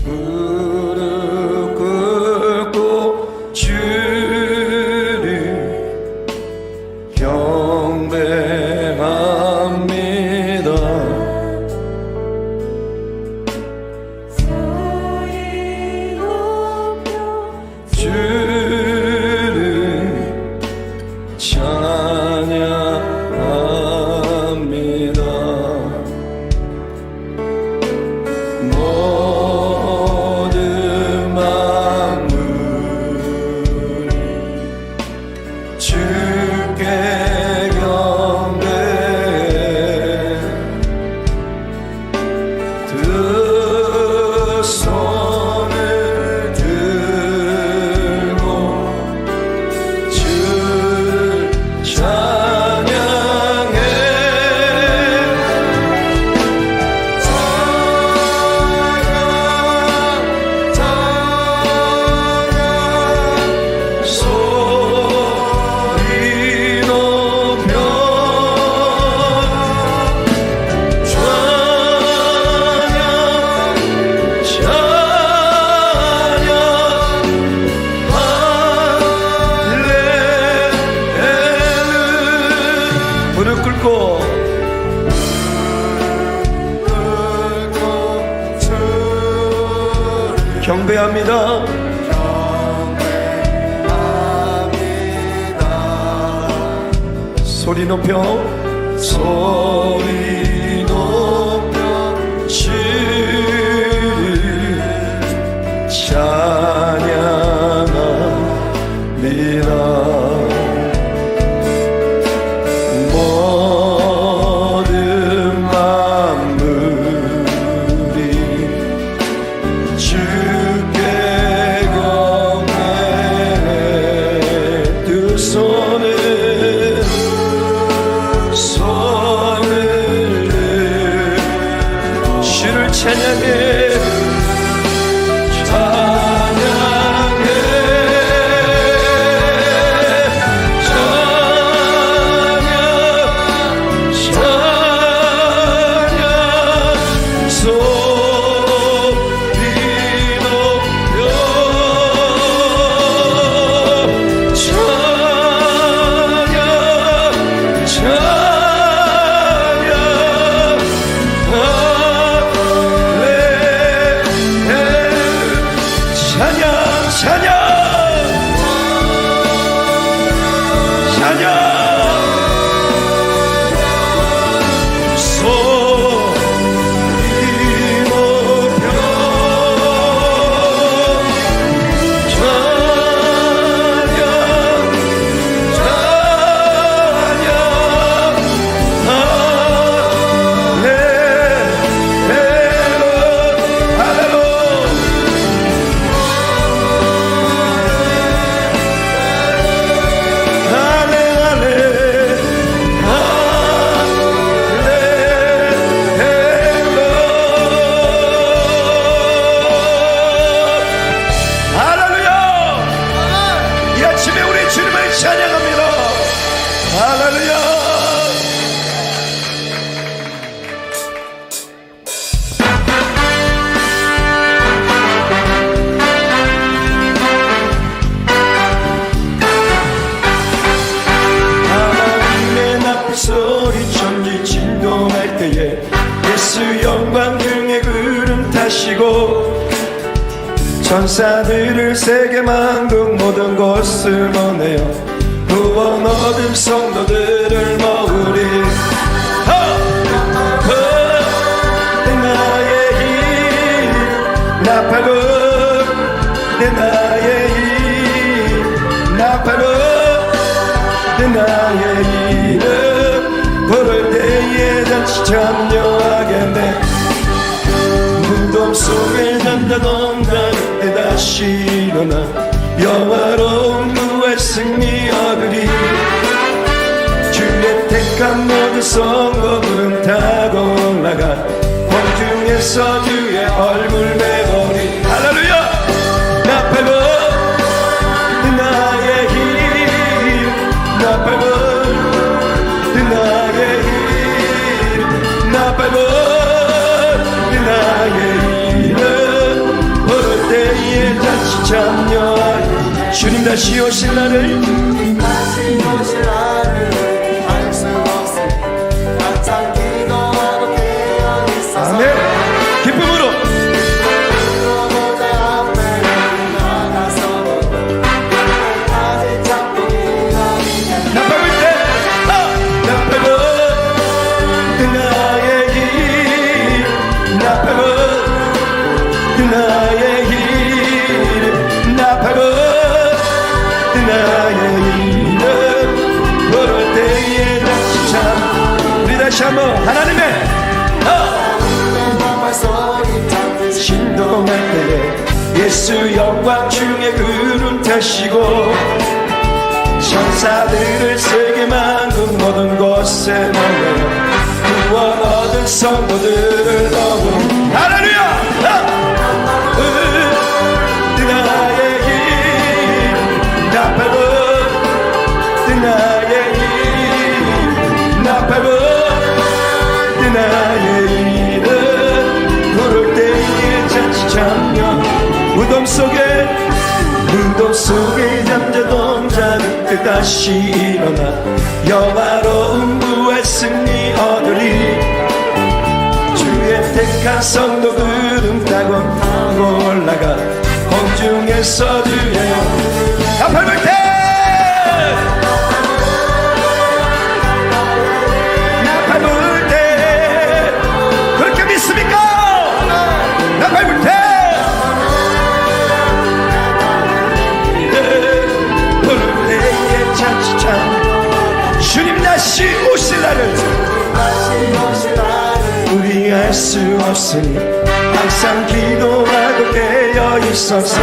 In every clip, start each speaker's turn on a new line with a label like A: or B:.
A: 무릎 꿇고 주를 경배합니다. 주를 찬양합니다. 모든 만물이 주께 경배해 두 손을 들고 주를 찬양해. 소리 높여 무릎 꿇고 경배합니다. 소리 높여 소리 높여 주를 찬양합니다. 모든 만물이 주께 경배해 두 손을 주를 찬양해. 천사들을 세계 만국 모든 곳을 보내어 구원 얻은 성도들을 모으리. 나의 힘 나팔로 내 나의 힘 나팔로 내 나의 이름 부를 때에 다시 참여하겠네. 무덤 속에 잠자던 때 다시 일어나 영화로운 구의 승리 얻으리. 주의 택한 모든 성도들은 타고 올라가 공중에서 주의 얼굴 배우리. 할렐루야. 나팔로 나의 힘 나팔로 나의 힘 나팔로 나의 이름 다시 오실 날을
B: 다시 오실 날을 알 수 없으니 항상 기도하고 깨어 있어서
A: 아멘. 기쁨으로
B: 무대 앞에 나가서도 끝까지 잡고 기다리겠네.
A: 나 밟을 때 나 밟을 나의 길 나 밟을 나의 길 나 밟을 나의 이름 부를 때에 다시 참 우리 다시 한번 하나님의
B: 발소리 잡듯이
A: 신동할 때에 예수 영광 중에 구름 타시고 천사들을 세계 만국 모든 곳에 모여 구원 얻은 성도들을 더욱 할렐루야 나의 길 나팔은 나의 길 나팔은 나의 이름 부를 때에 잔치 참여 무덤 속에 잠자던 자들 다시 일어나 영화로운 부활 승리 얻으리 주의 택한 성도들은 타고 올라가 공중에서 주의 다 밟을 때 나 밟을 때 그렇게 믿습니까? 나 밟을 때 부를 때에 잔치참 주님 다시 오실 날을
B: 다시 오실 날을
A: 우리 알 수 없으니 항상 기도하고 깨어 있어서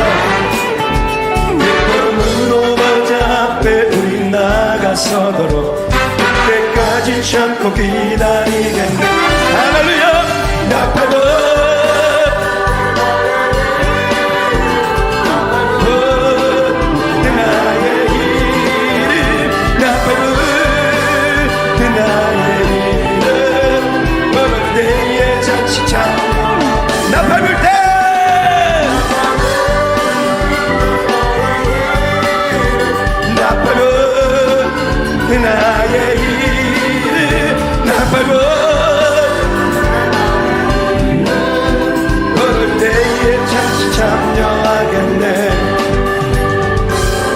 A: 기쁨으로 보좌 앞에 우리 나가서도록 그때까지 참고 기다리겠네 할렐루야 나 밟아 나의 이름 나 밟아 나의 이름 부를 때에 잔치 나 밟을 때 나 밟은 나의 이름 나 밟은 부를 때에 잔치 참여하겠네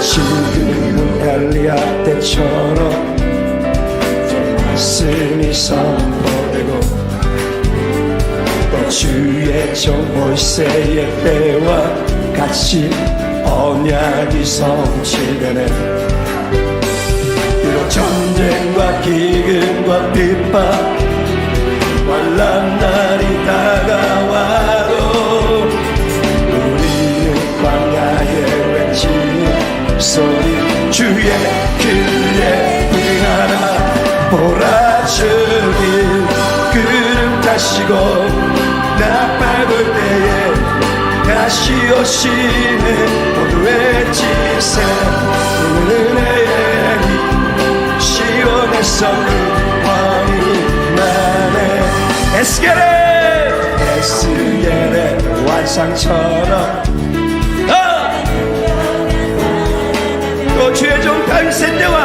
A: 지금은 엘리야 때처럼 말씀이 선포되고 주의 종 모세의 때와 같이 언약이 성취되네 비록 전쟁과 기근과 핍박 환난 날이 다가와도 우리는 광야에 외치는 소리 주의 길에 불하나 몰아주길 구름 타시고 나 밟을 때에 다시 오시는 모두의 지세 은혜의 힘 시온에서 구원이 나네 에스겔의 완상처럼 또 주의 종 다윗의 때와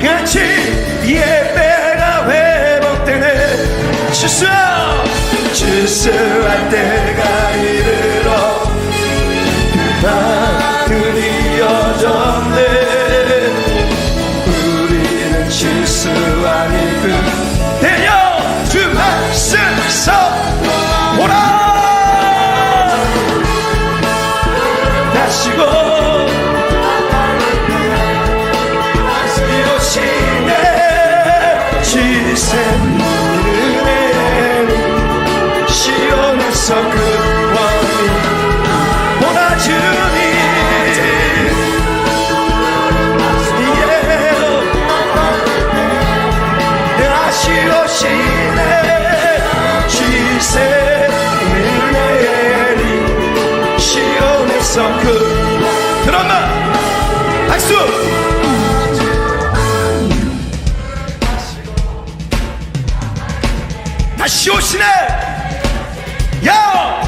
A: 같이 예배가 회복되네 주수할 때가 이르러 그만들이 여전해 우리는 주수하니 그대여 주 말씀서 오라 다시고 지세 은혜를 시온에서 구원이 보나주니 다시 오시네 지세 은혜를 시온에서 들었나 박수 다시 오시네 야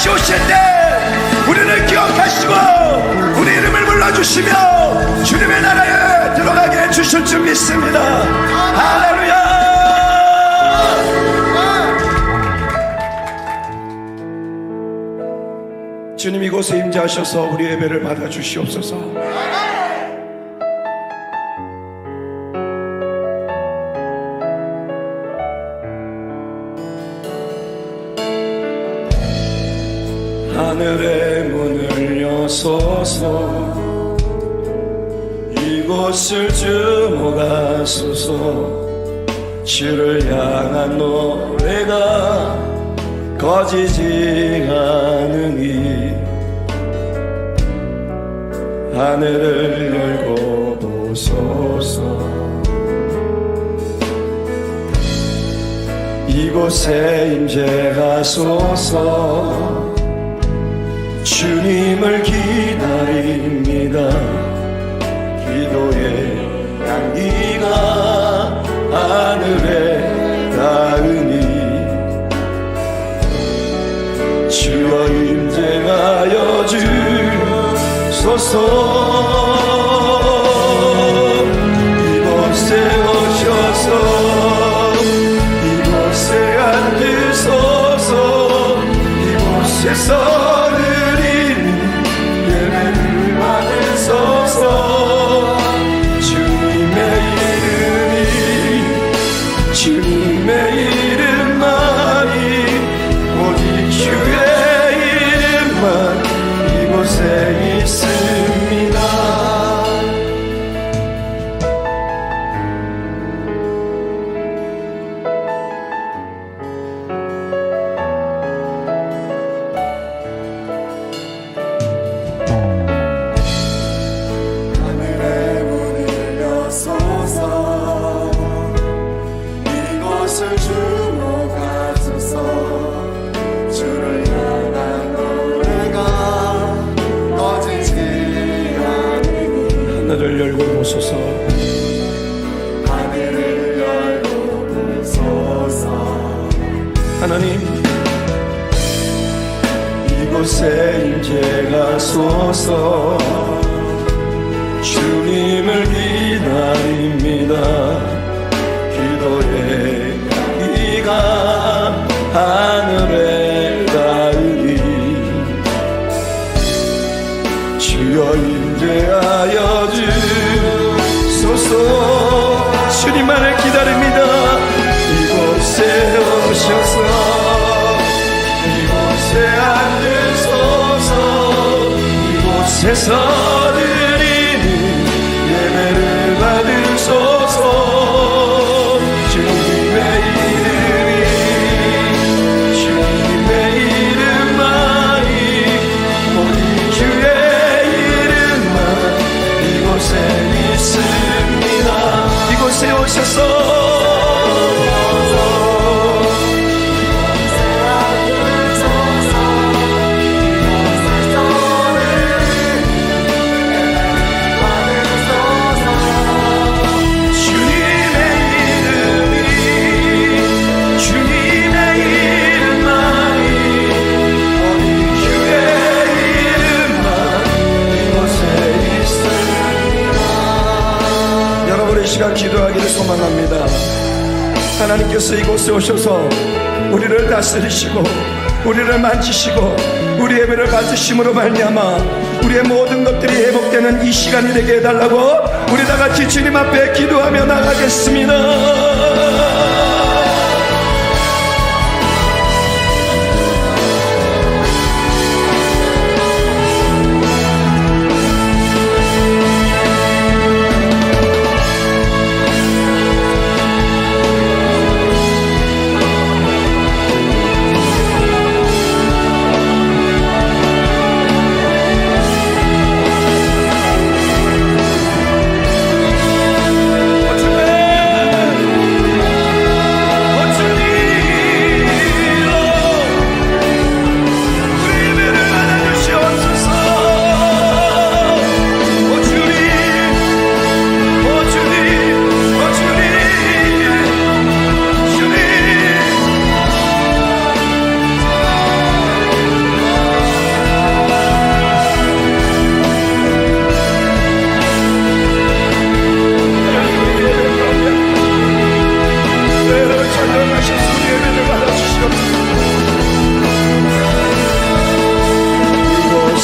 A: 다시 오실 때 우리를 기억하시고 우리 이름을 불러주시며 주님의 나라에 들어가게 해주실 줄 믿습니다. 할렐루야. 주님 이곳에 임재하셔서 우리 예배를 받아주시옵소서. 하늘의 문을 여소서 이곳을 주목하소서. 주를 향한 노래가 꺼지지 않으니 하늘을 열고 보소서. 이곳에 임재하소서. 주님을 기다립니다. 기도의 향기가 하늘에 닿으니 주여 임재하여 주소서. 이곳에 오셔서 이곳에 앉으소서. 이곳에서 드리는 예배를 받으소서. 주님의 이름만이 오직 주의 이름만 이곳에 있습니다.
B: 하늘의 문을 여소서. 이곳을 주목하소서. 주를 향한 노래가 꺼지지 않으니
A: 하늘을 열고 보소서.
B: 하늘을 열고 보소서.
A: 하나님 이곳에 임재하소서. 주님을 기다립니다. 기도의 향기가 하늘에 닿으니 주여 임재하여 주소서. 주님만을 기다립니다. 이곳에 오셔서 이곳에 앉으소서. 이곳에서 드리는 예배를 받으소서. 주님의 이름만이 오직 주의 이름만 이곳에 있습니다. 이곳에 오셔서 시간 기도하기를 소망합니다. 하나님께서 이곳에 오셔서 우리를 다스리시고 우리를 만지시고 우리 예배를 받으심으로 말미암아 우리의 모든 것들이 회복되는 이 시간이 되게 해달라고 우리 다같이 주님 앞에 기도하며 나가겠습니다.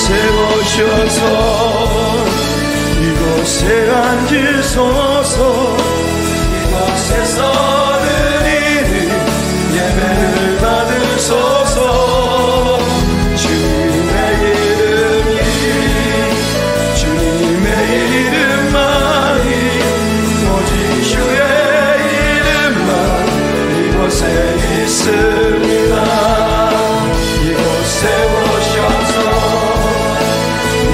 A: 이곳에 오셔서 이곳에 앉으소서 이곳에서 드리는 예배를 받으소서 주님의 이름만이 오직 주의 이름만 이곳에 있습니다. 이곳에 오셔서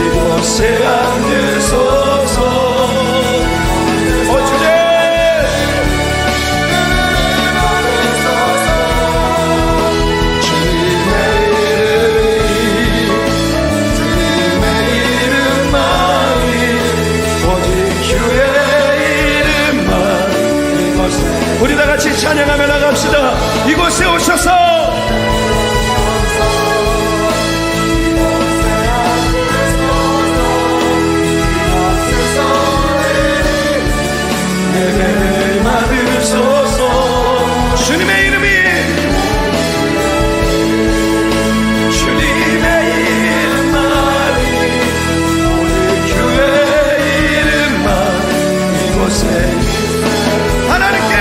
A: 이곳에 앉으소서 주님 우리 다 같이 찬양하며 나갑시다. 이곳에 오셔서 예배를 받으소서 주님의 이름이 주님의 이름만이 오직 주의 이름만 이곳에 하나님께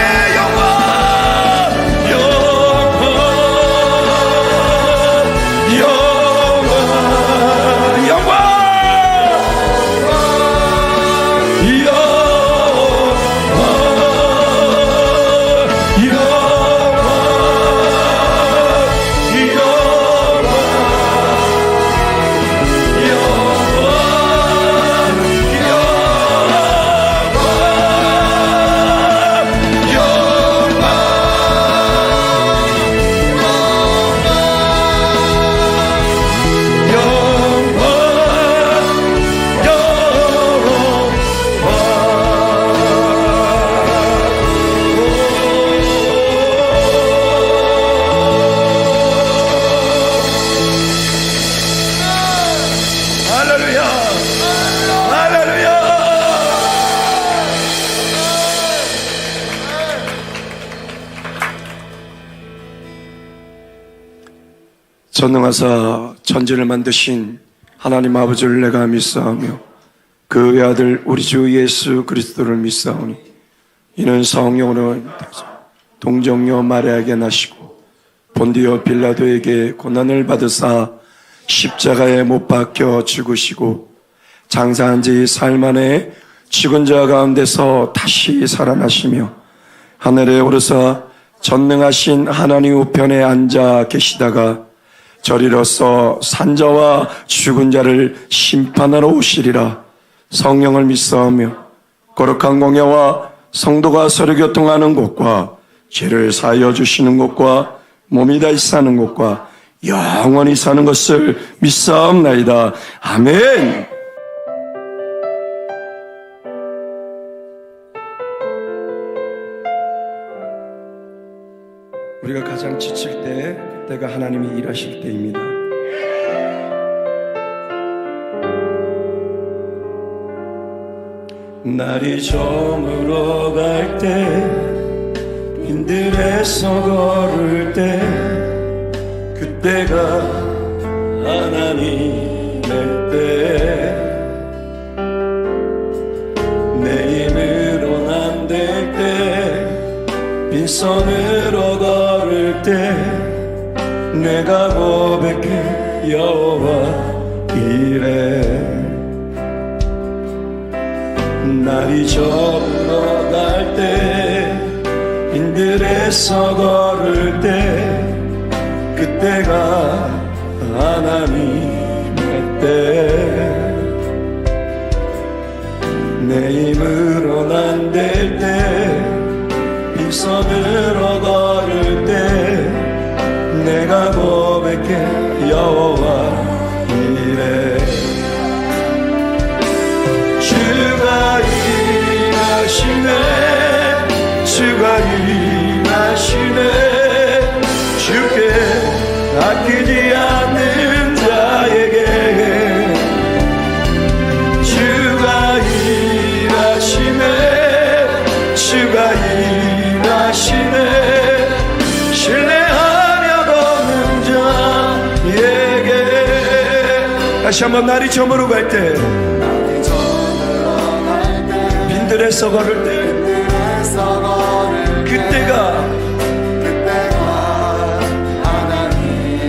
A: 전능하사 천지를 만드신 하나님 아버지를 내가 믿사오며 그 외아들 우리 주 예수 그리스도를 믿사오니 이는 성령으로 동정녀 마리아에게 나시고 본디오 빌라도에게 고난을 받으사 십자가에 못 박혀 죽으시고 장사한 지 사흘 만에 죽은 자 가운데서 다시 살아나시며 하늘에 오르사 전능하신 하나님 우편에 앉아 계시다가 저리로서 산자와 죽은 자를 심판하러 오시리라. 성령을 믿사오며 거룩한 공예와 성도가 서로 교통하는 곳과 죄를 사하여 주시는 곳과 몸이 다시 사는 곳과 영원히 사는 것을 믿사옵나이다. 아멘. 우리가 가장 지칠 때 그때가 하나님이 일하실 때입니다. 날이 저물어 갈 때 빈들에서 걸을 때 그때가 하나님의 때 내 힘으론 안 될 때 빈손으로 걸을 때 내가 고백해 여호와 이래 날이 저물어 갈 때 빈들에서 걸을 때 그때가 하나님의 때 내 힘으론 안 될 때 빈손으로 걸을 때 내가 고백해 여호와 이래 주가 일하시네 주가 일하시네 주께 아끼지 않는 자의 다시 한번 날이 저물어 갈 때, 빈들에서 걸을 때, 그때가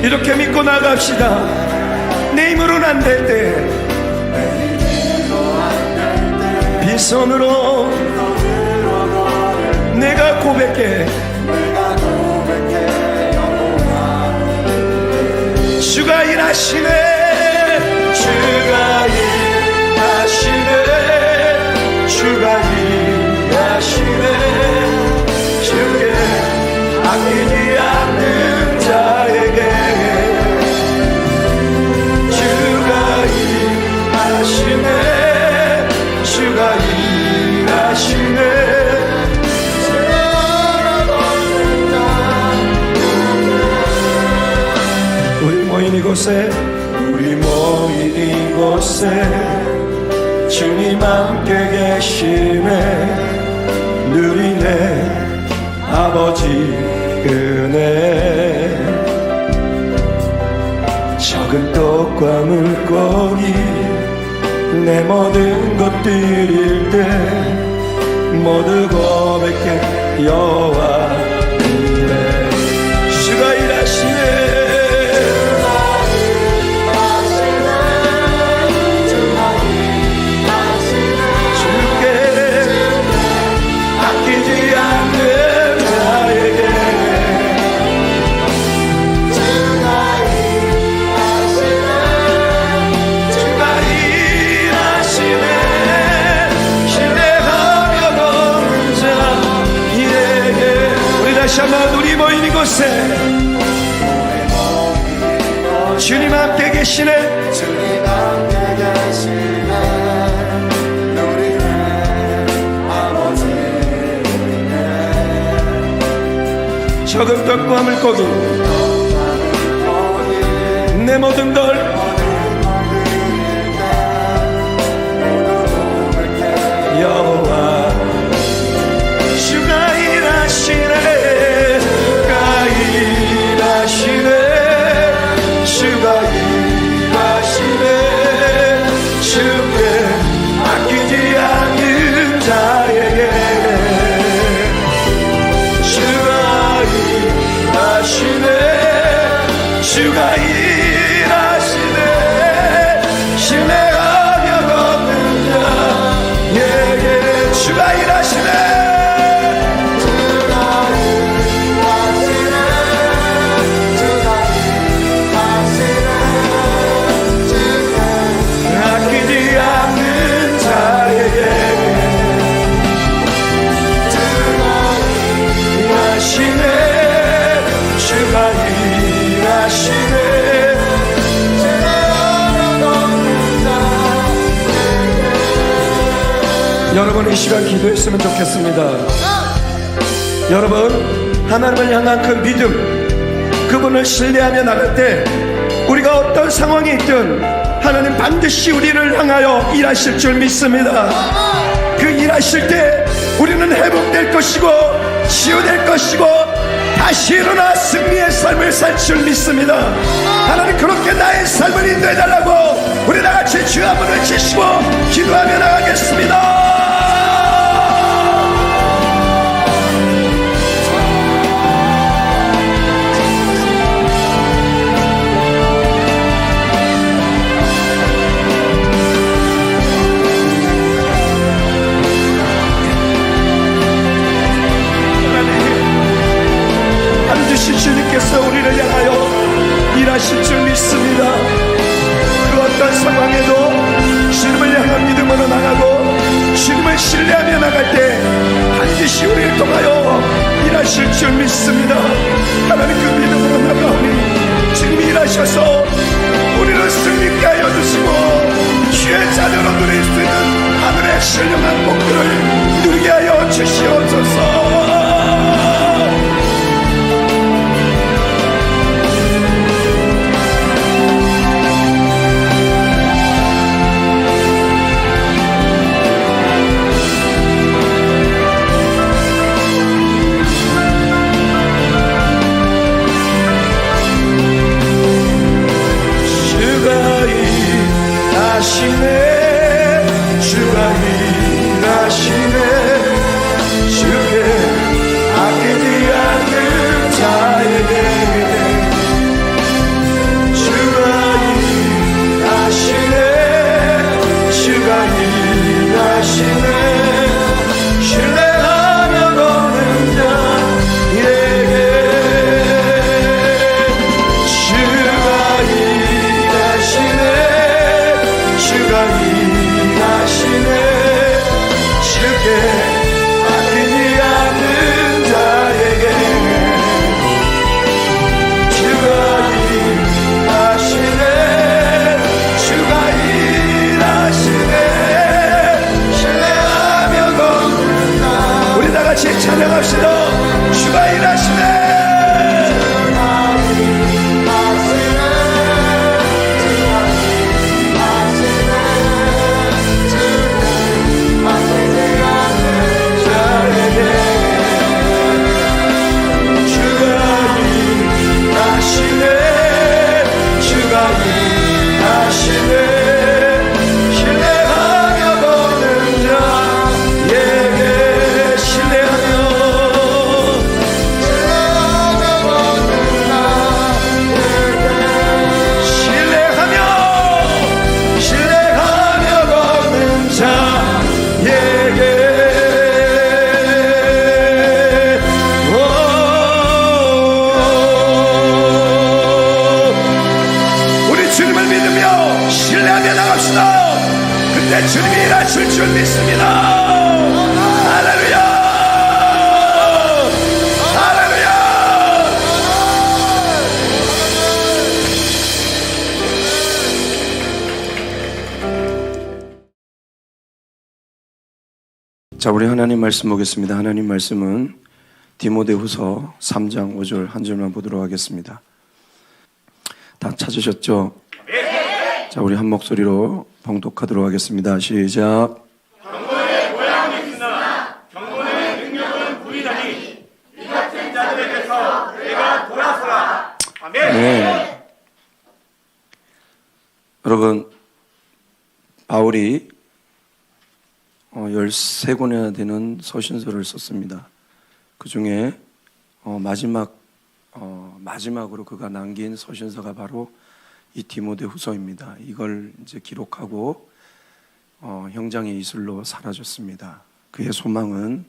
A: 이렇게 믿고 나갑시다. 내 힘으로는 안 될 때, 빈손으로 내가 고백해. 주가 일하시네, 주가 일하시네, 주가 일하시네. 주께 아끼지 않는 자에게 주가 일하시네, 주가 일하시네. 우리 모인 이곳에 주님 함께 계시네. 누리네 아버지 은혜. 적은 떡과 물고기 내 모든 것 드릴 때 모두 고백해 여호와 은혜. 주가 일하시네, 우리 모인 이곳에 주님 함께 계시네.
B: 주님 함께 계시네. 누리네 아버지 은혜.
A: 적은 떡과 물고기 내 모든 걸 여호와 주가 일하시네. 주가 일하시네. 주께 아끼지 않는 자에게 주가 일하시네. 주가 일하시네. 신뢰하며 걷는 자에게 주가 일하시네. 여러분 이 시간 기도했으면 좋겠습니다. 여러분 하나님을 향한 그 믿음, 그분을 신뢰하며 나갈 때 우리가 어떤 상황이 있든 하나님 반드시 우리를 향하여 일하실 줄 믿습니다. 그 일하실 때 우리는 회복될 것이고 치유될 것이고 다시 일어나 승리의 삶을 살 줄 믿습니다. 하나님 그렇게 나의 삶을 인도해달라고 우리 다같이 주 한 번 외치시고 기도하며 나가겠습니다. 반드시 주님께서 우리를 향하여 일하실 줄 믿습니다. 그 어떤 상황에도 주님을 향한 믿음으로 나가고 주님을 신뢰하며 나갈 때 반드시 우리를 통하여 일하실 줄 믿습니다. 하나님 그 믿음으로 나가오니 지금 일하셔서 우리를 승리케 하여 주시고 주의 자녀로 누릴 수 있는 하늘의 신령한 복들을 누리게 하여 주시옵소서. 주가 일하시네 주가 일하시네 주께 아끼지 않는 자에게 주가 일하시네 주가 일하시네 신뢰하며 걷는 자에게 주가 일하시네 주가 일하시네 주께 아끼지 않는 자에게 주가 일하시네 주가 일하시네 신뢰하며 걷는다 우리 다같이 찬양합시다 주가 일하시네 주님이 일하실 줄 믿습니다. 할렐루야 할렐루야. 자, 우리 하나님 말씀 보겠습니다. 하나님 말씀은 디모데후서 3장 5절 한 절만 보도록 하겠습니다. 다 찾으셨죠? 자, 우리 한 목소리로 봉독하도록 하겠습니다. 시작.
C: 경건의 모양은 있으나 경건의 능력은 부리다니 이 같은 자들에게서 내가 돌아서라. 아멘.
A: 네. 여러분, 바울이 13권이나 되는 서신서를 썼습니다. 그 중에 마지막으로 그가 남긴 서신서가 바로 이 디모데후서입니다. 이걸 이제 기록하고 형장의 이슬로 사라졌습니다. 그의 소망은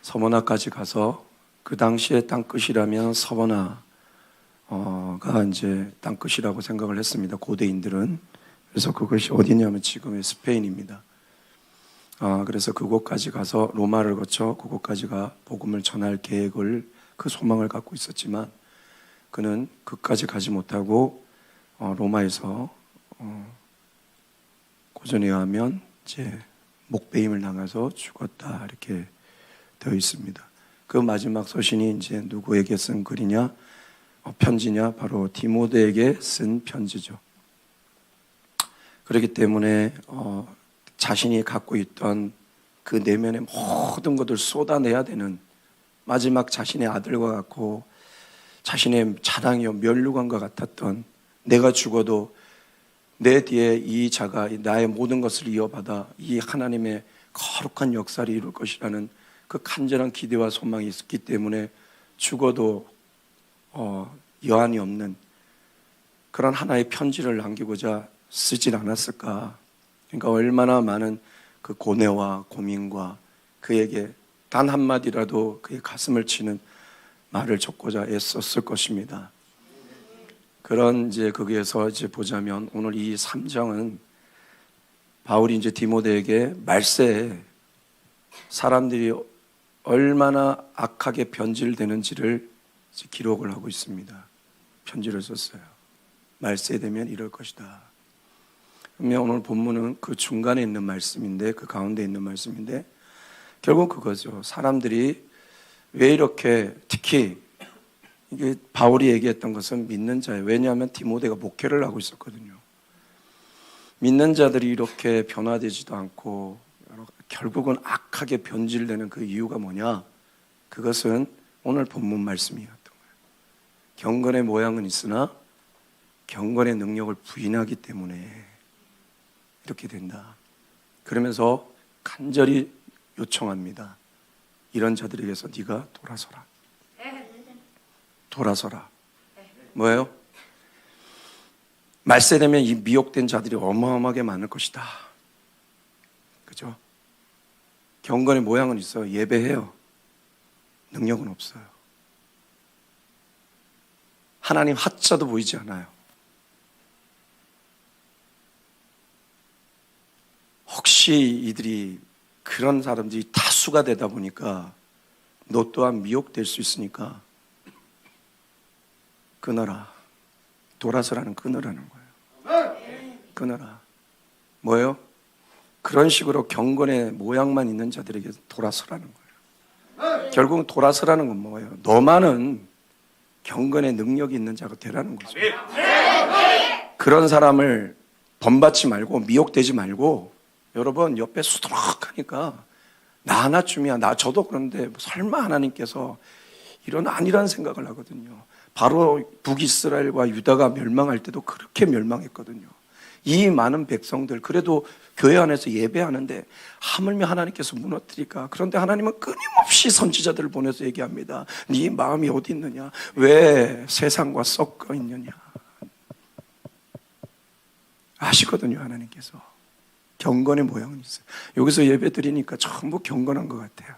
A: 서머나까지 가서 그 당시에 땅끝이라면 서머나가 이제 땅끝이라고 생각을 했습니다. 고대인들은. 그래서 그것이 어디냐면 지금의 스페인입니다. 그래서 그곳까지 가서 로마를 거쳐 그곳까지가 복음을 전할 계획을 그 소망을 갖고 있었지만 그는 그까지 가지 못하고 로마에서 고전에 의하면 이제 목베임을 당해서 죽었다 이렇게 되어 있습니다. 그 마지막 서신이 이제 누구에게 쓴 글이냐 편지냐 바로 디모데에게 쓴 편지죠. 그렇기 때문에 자신이 갖고 있던 그 내면의 모든 것을 쏟아내야 되는 마지막 자신의 아들과 같고 자신의 자랑이요 면류관과 같았던 내가 죽어도 내 뒤에 이 자가 나의 모든 것을 이어받아 이 하나님의 거룩한 역사를 이룰 것이라는 그 간절한 기대와 소망이 있었기 때문에 죽어도 여한이 없는 그런 하나의 편지를 남기고자 쓰질 않았을까. 그러니까 얼마나 많은 그 고뇌와 고민과 그에게 단 한마디라도 그의 가슴을 치는 말을 적고자 애썼을 것입니다. 그런 이제 거기에서 이제 보자면 오늘 이 3장은 바울이 이제 디모데에게 말세에 사람들이 얼마나 악하게 변질되는지를 이제 기록을 하고 있습니다. 편지를 썼어요. 말세 되면 이럴 것이다. 그러면 오늘 본문은 그 중간에 있는 말씀인데 그 가운데 있는 말씀인데 결국 그거죠. 사람들이 왜 이렇게 특히 이게 바울이 얘기했던 것은 믿는 자예요. 왜냐하면 디모데가 목회를 하고 있었거든요. 믿는 자들이 이렇게 변화되지도 않고 결국은 악하게 변질되는 그 이유가 뭐냐? 그것은 오늘 본문 말씀이었던 거예요. 경건의 모양은 있으나 경건의 능력을 부인하기 때문에 이렇게 된다. 그러면서 간절히 요청합니다. 이런 자들에게서 네가 돌아서라. 돌아서라. 뭐예요? 말세 되면 이 미혹된 자들이 어마어마하게 많을 것이다. 그죠? 경건의 모양은 있어요. 예배해요. 능력은 없어요. 하나님 하자도 보이지 않아요. 혹시 이들이 그런 사람들이 다수가 되다 보니까 너 또한 미혹될 수 있으니까 끊어라. 돌아서라는 끊으라는 거예요. 끊어라. 뭐예요? 그런 식으로 경건의 모양만 있는 자들에게 돌아서라는 거예요. 결국은 돌아서라는 건 뭐예요? 너만은 경건의 능력이 있는 자가 되라는 거죠. 그런 사람을 본받지 말고 미혹되지 말고 여러분 옆에 수두룩하니까 나 하나쯤이야. 저도 그런데 설마 하나님께서 이런 아니라는 생각을 하거든요. 바로 북이스라엘과 유다가 멸망할 때도 그렇게 멸망했거든요. 이 많은 백성들 그래도 교회 안에서 예배하는데 하물며 하나님께서 무너뜨릴까? 그런데 하나님은 끊임없이 선지자들을 보내서 얘기합니다. 네 마음이 어디 있느냐? 왜 세상과 섞여 있느냐? 아시거든요, 하나님께서. 경건의 모양은 있어요. 여기서 예배 드리니까 전부 경건한 것 같아요.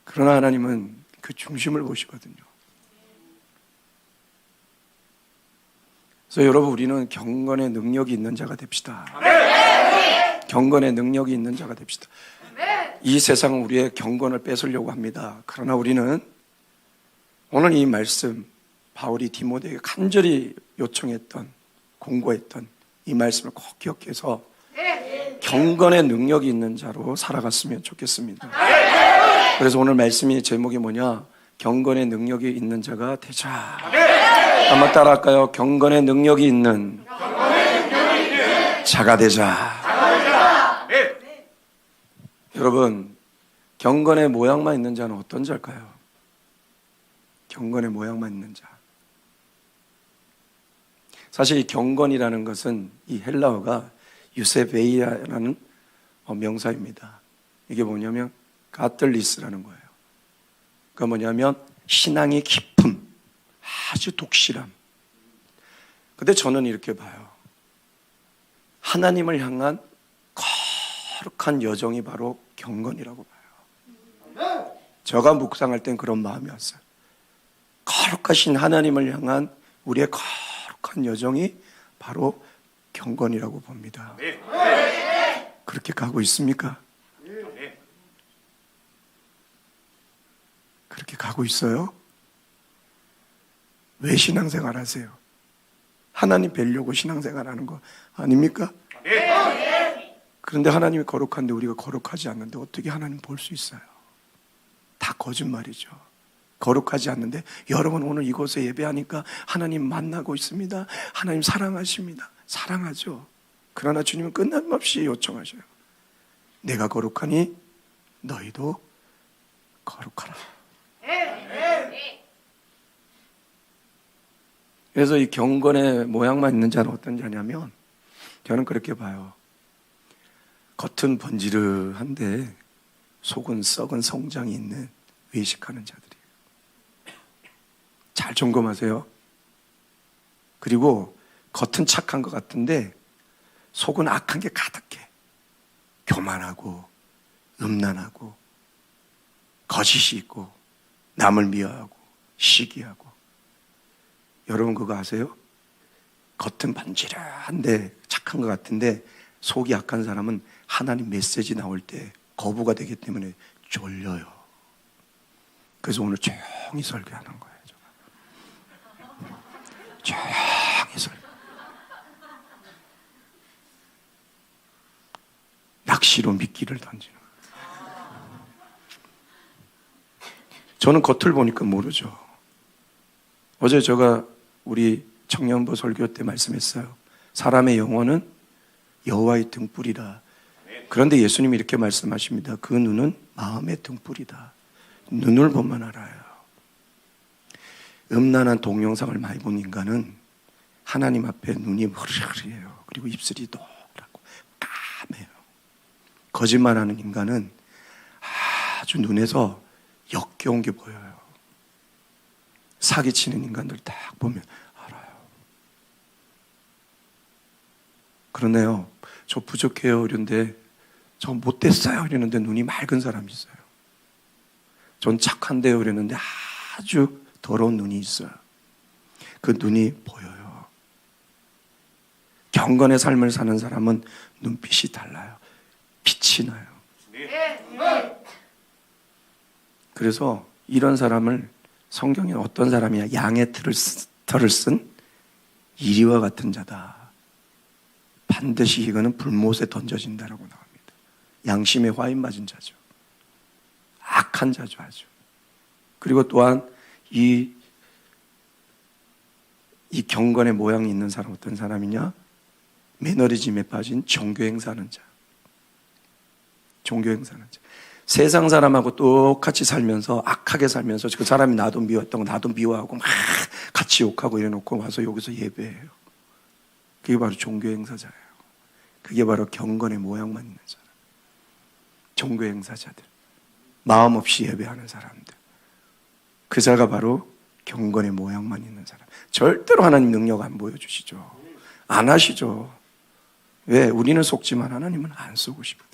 A: 그러나 하나님은 그 중심을 보시거든요. 그래서 여러분 우리는 경건의 능력이 있는 자가 됩시다. 경건의 능력이 있는 자가 됩시다. 이 세상은 우리의 경건을 뺏으려고 합니다. 그러나 우리는 오늘 이 말씀 바울이 디모데에게 간절히 요청했던 공고했던 이 말씀을 꼭 기억해서 경건의 능력이 있는 자로 살아갔으면 좋겠습니다. 그래서 오늘 말씀의 제목이 뭐냐? 경건의 능력이 있는 자가 되자. 한번 따라할까요? 경건의 능력이 있는 자가 되자. 여러분, 경건의 모양만 있는 자는 어떤 자일까요? 경건의 모양만 있는 자. 사실 이 경건이라는 것은 이 헬라어가 유세베이라는 명사입니다. 이게 뭐냐면 가틀리스라는 거예요. 그러니까 뭐냐면 신앙의 깊음, 아주 독실함. 근데 저는 이렇게 봐요. 하나님을 향한 거룩한 여정이 바로 경건이라고 봐요. 제가 묵상할 땐 그런 마음이 왔어요. 거룩하신 하나님을 향한 우리의 거룩한 여정이 바로 경건이라고 봅니다. 그렇게 가고 있습니까? 그렇게 가고 있어요? 왜 신앙생활 하세요? 하나님 뵈려고 신앙생활 하는 거 아닙니까? 그런데 하나님이 거룩한데 우리가 거룩하지 않는데 어떻게 하나님 볼 수 있어요? 다 거짓말이죠. 거룩하지 않는데 여러분 오늘 이곳에 예배하니까 하나님 만나고 있습니다. 하나님 사랑하십니다. 사랑하죠. 그러나 주님은 끝남없이 요청하셔요. 내가 거룩하니 너희도 거룩하라. 그래서 이 경건의 모양만 있는 자는 어떤 자냐면 저는 그렇게 봐요. 겉은 번지르한데 속은 썩은 성장이 있는 외식하는 자들이에요. 잘 점검하세요. 그리고 겉은 착한 것 같은데 속은 악한 게 가득해. 교만하고 음란하고 거짓이 있고 남을 미워하고 시기하고. 여러분 그거 아세요? 겉은 반지름한데 착한 것 같은데 속이 악한 사람은 하나님 메시지 나올 때 거부가 되기 때문에 졸려요. 그래서 오늘 조용히 설교하는 거예요. 조용히 설교. 낚시로 미끼를 던지는 거예요. 저는 겉을 보니까 모르죠. 어제 제가 우리 청년부 설교 때 말씀했어요. 사람의 영혼은 여호와의 등불이라. 그런데 예수님이 이렇게 말씀하십니다. 그 눈은 마음의 등불이다. 눈을 보면 알아요. 음란한 동영상을 많이 본 인간은 하나님 앞에 눈이 흐리흐리해요. 그리고 입술이 노랗고 까매요. 거짓말하는 인간은 아주 눈에서 역겨운 게 보여요. 사기치는 인간들 딱 보면 알아요. 그러네요. 저 부족해요 이런데 저 못됐어요 이러는데 눈이 맑은 사람이 있어요. 전 착한데요 이랬는데 아주 더러운 눈이 있어요. 그 눈이 보여요. 경건의 삶을 사는 사람은 눈빛이 달라요. 빛이 나요. 그래서 이런 사람을 성경에 어떤 사람이야? 양의 털을 쓴 이리와 같은 자다. 반드시 이거는 불못에 던져진다라고 나옵니다. 양심에 화인 맞은 자죠. 악한 자죠 아주. 그리고 또한 이 경건의 모양이 있는 사람 어떤 사람이냐? 매너리즘에 빠진 종교행사하는 자. 종교행사하는 자. 세상 사람하고 똑같이 살면서 악하게 살면서 그 사람이 나도 미워했던 거 나도 미워하고 막 같이 욕하고 이래놓고 와서 여기서 예배해요. 그게 바로 종교행사자예요. 그게 바로 경건의 모양만 있는 사람. 종교행사자들. 마음 없이 예배하는 사람들. 그 자가 바로 경건의 모양만 있는 사람. 절대로 하나님 능력 안 보여주시죠. 안 하시죠. 왜? 우리는 속지만 하나님은 안 쏘고 싶거든.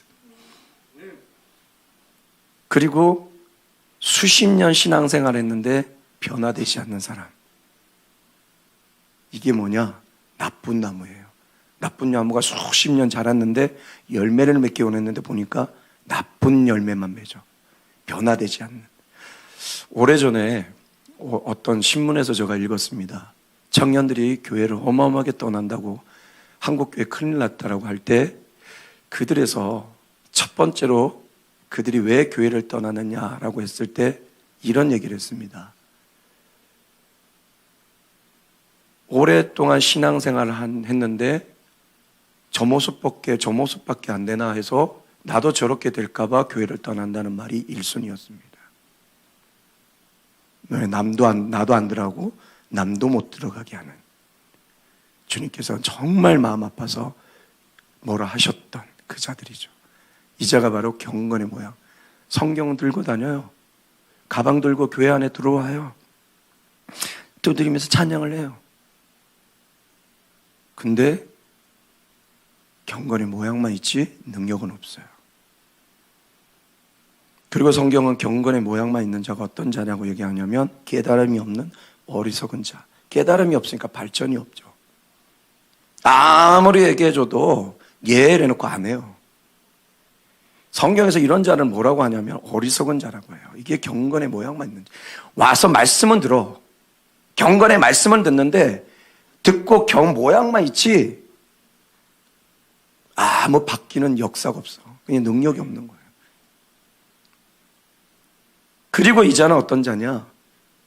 A: 그리고 수십 년 신앙생활 했는데 변화되지 않는 사람. 이게 뭐냐? 나쁜 나무예요. 나쁜 나무가 수십 년 자랐는데 열매를 맺기 원했는데 보니까 나쁜 열매만 맺어. 변화되지 않는. 오래전에 어떤 신문에서 제가 읽었습니다. 청년들이 교회를 어마어마하게 떠난다고 한국교회 큰일 났다라고 할 때 그들에서 첫 번째로 그들이 왜 교회를 떠나느냐라고 했을 때 이런 얘기를 했습니다. 오랫동안 신앙생활을 했는데 저 모습밖에 안 되나 해서 나도 저렇게 될까봐 교회를 떠난다는 말이 1순위였습니다. 나도 안 들어가고 남도 못 들어가게 하는 주님께서 정말 마음 아파서 뭐라 하셨던 그 자들이죠. 이 자가 바로 경건의 모양. 성경 들고 다녀요. 가방 들고 교회 안에 들어와요. 두드리면서 찬양을 해요. 근데 경건의 모양만 있지 능력은 없어요. 그리고 성경은 경건의 모양만 있는 자가 어떤 자냐고 얘기하냐면 깨달음이 없는 어리석은 자. 깨달음이 없으니까 발전이 없죠. 아무리 얘기해줘도 이래놓고 안 해요. 성경에서 이런 자를 뭐라고 하냐면 어리석은 자라고 해요. 이게 경건의 모양만 있는 자. 와서 말씀은 들어. 경건의 말씀은 듣는데 듣고 모양만 있지 뭐 바뀌는 역사가 없어. 그냥 능력이 없는 거예요. 그리고 이 자는 어떤 자냐?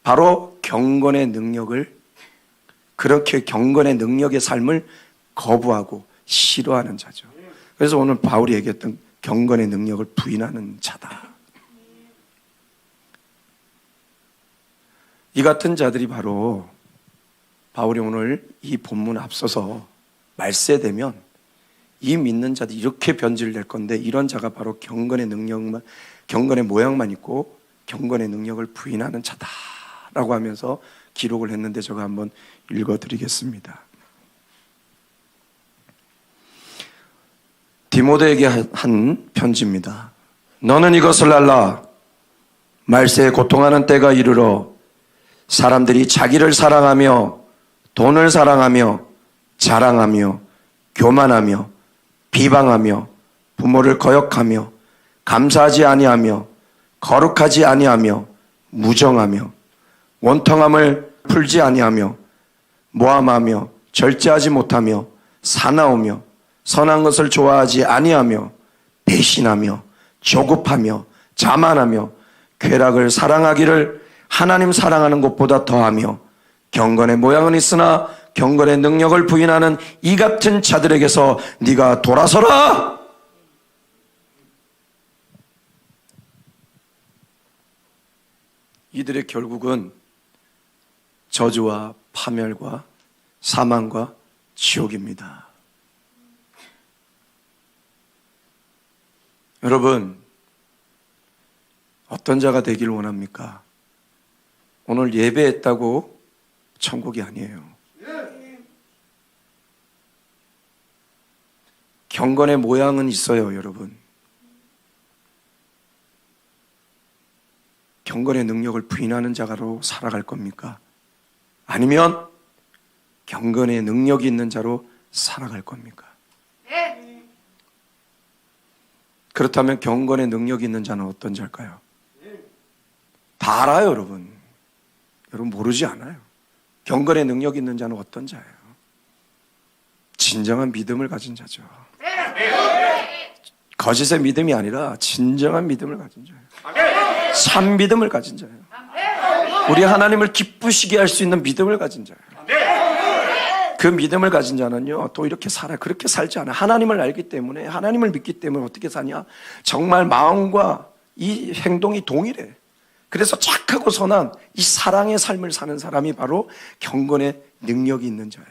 A: 바로 경건의 능력을 그렇게 경건의 능력의 삶을 거부하고 싫어하는 자죠. 그래서 오늘 바울이 얘기했던 경건의 능력을 부인하는 자다. 이 같은 자들이 바로 바울이 오늘 이 본문 앞서서 말세되면 이 믿는 자들이 이렇게 변질될 건데 이런 자가 바로 경건의 모양만 있고 경건의 능력을 부인하는 자다라고 하면서 기록을 했는데 제가 한번 읽어드리겠습니다. 디모데에게 한 편지입니다. 너는 이것을 알라. 말세에 고통하는 때가 이르러 사람들이 자기를 사랑하며 돈을 사랑하며 자랑하며 교만하며 비방하며 부모를 거역하며 감사하지 아니하며 거룩하지 아니하며 무정하며 원통함을 풀지 아니하며 모함하며 절제하지 못하며 사나우며 선한 것을 좋아하지 아니하며 배신하며 조급하며 자만하며 쾌락을 사랑하기를 하나님 사랑하는 것보다 더하며 경건의 모양은 있으나 경건의 능력을 부인하는 이 같은 자들에게서 네가 돌아서라. 이들의 결국은 저주와 파멸과 사망과 지옥입니다. 여러분, 어떤 자가 되길 원합니까? 오늘 예배했다고 천국이 아니에요. 경건의 모양은 있어요, 여러분. 경건의 능력을 부인하는 자로 살아갈 겁니까? 아니면 경건의 능력이 있는 자로 살아갈 겁니까? 그렇다면 경건의 능력이 있는 자는 어떤 자일까요? 다 알아요, 여러분. 여러분 모르지 않아요. 경건의 능력이 있는 자는 어떤 자예요? 진정한 믿음을 가진 자죠. 거짓의 믿음이 아니라 진정한 믿음을 가진 자예요. 참 믿음을 가진 자예요. 우리 하나님을 기쁘시게 할 수 있는 믿음을 가진 자예요. 그 믿음을 가진 자는요, 또 이렇게 살아요. 그렇게 살지 않아요. 하나님을 알기 때문에, 하나님을 믿기 때문에 어떻게 사냐? 정말 마음과 이 행동이 동일해. 그래서 착하고 선한 이 사랑의 삶을 사는 사람이 바로 경건의 능력이 있는 자예요.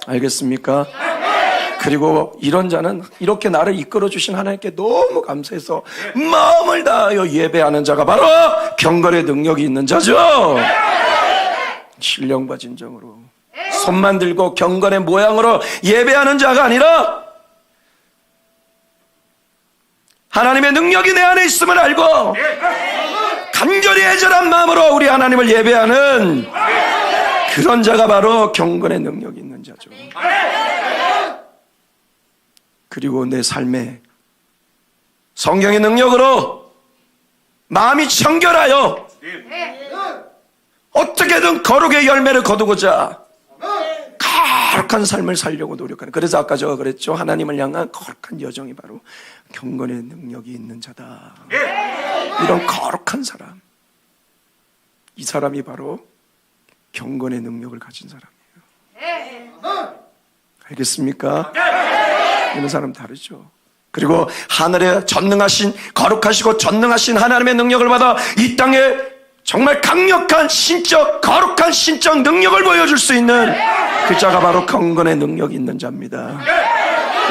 A: 알겠습니까? 그리고 이런 자는 이렇게 나를 이끌어 주신 하나님께 너무 감사해서 마음을 다하여 예배하는 자가 바로 경건의 능력이 있는 자죠. 신령과 진정으로 손만 들고 경건의 모양으로 예배하는 자가 아니라 하나님의 능력이 내 안에 있음을 알고 간절히 애절한 마음으로 우리 하나님을 예배하는 그런 자가 바로 경건의 능력이 있는 자죠. 그리고 내 삶에 성경의 능력으로 마음이 청결하여 어떻게든 거룩의 열매를 거두고자 거룩한 삶을 살려고 노력하는. 그래서 아까 제가 그랬죠. 하나님을 향한 거룩한 여정이 바로 경건의 능력이 있는 자다. 이런 거룩한 사람, 이 사람이 바로 경건의 능력을 가진 사람이에요. 알겠습니까? 이런 사람 다르죠. 그리고 하늘에 전능하신, 거룩하시고 전능하신 하나님의 능력을 받아 이 땅에 정말 강력한 신적, 거룩한 신적 능력을 보여줄 수 있는 그 자가 바로 경건의 능력이 있는 자입니다.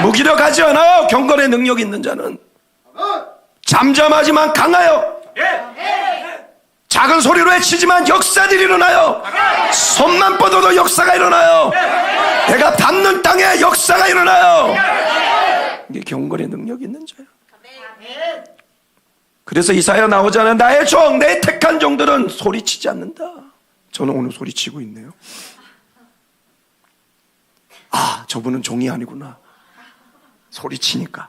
A: 무기력하지 않아요. 경건의 능력이 있는 자는 잠잠하지만 강하여, 작은 소리로 외치지만 역사들이 일어나요. 손만 뻗어도 역사가 일어나요. 내가 닿는 땅에 역사가 일어나요. 이게 경건의 능력이 있는 자예요. 그래서 이사야 나오잖아요. 나의 종, 내 택한 종들은 소리치지 않는다. 저는 오늘 소리치고 있네요. 아, 저분은 종이 아니구나. 소리치니까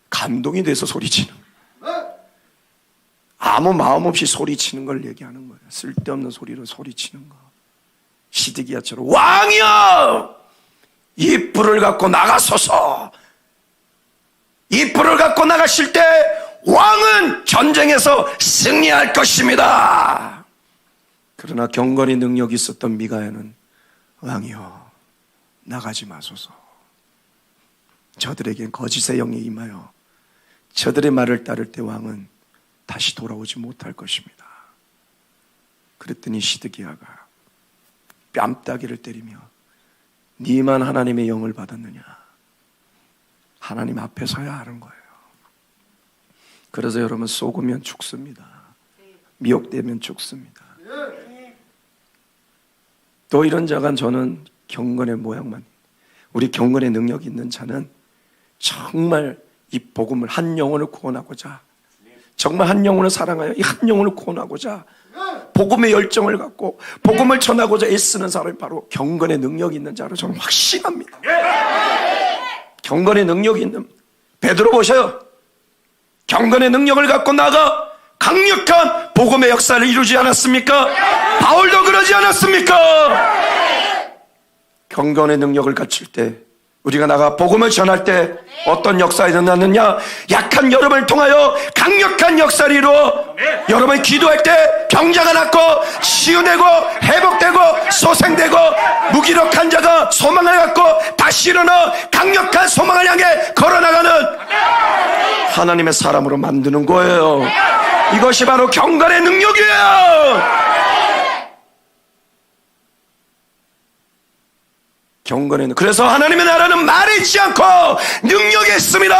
A: 감동이 돼서 소리치는 거예요. 아무 마음 없이 소리치는 걸 얘기하는 거예요. 쓸데없는 소리로 소리치는 거. 시드기야처럼 왕이여, 이 뿔을 갖고 나가소서. 이 뿔을 갖고 나가실 때 왕은 전쟁에서 승리할 것입니다. 그러나 경건의 능력이 있었던 미가야는 왕이여, 나가지 마소서. 저들에겐 거짓의 영이 임하여 저들의 말을 따를 때 왕은 다시 돌아오지 못할 것입니다. 그랬더니 시드기야가 뺨따기를 때리며 네만 하나님의 영을 받았느냐? 하나님 앞에 서야 하는 거예요. 그래서 여러분, 속으면 죽습니다. 미혹되면 죽습니다. 또 이런 자가 저는 경건의 모양만, 우리 경건의 능력이 있는 자는 정말 이 복음을 한 영혼을 구원하고자, 정말 한 영혼을 사랑하여 이 한 영혼을 구원하고자 복음의 열정을 갖고 복음을 전하고자 애쓰는 사람이 바로 경건의 능력이 있는 자로 저는 확신합니다. 경건의 능력이 있는 베드로 보셔요. 경건의 능력을 갖고 나가 강력한 복음의 역사를 이루지 않았습니까? 바울도 그러지 않았습니까? 경건의 능력을 갖출 때, 우리가 나가 복음을 전할 때 어떤 역사가 일어났느냐? 약한 여러분을 통하여 강력한 역사를 이루어 여러분이 기도할 때 병자가 낫고 치유되고 회복되고 소생되고 무기력한 자가 소망을 갖고 다시 일어나 강력한 소망을 향해 걸어나가는 하나님의 사람으로 만드는 거예요. 이것이 바로 경건의 능력이에요. 경건의 그래서 하나님의 나라는 말에 있지 않고 능력에 있습니다.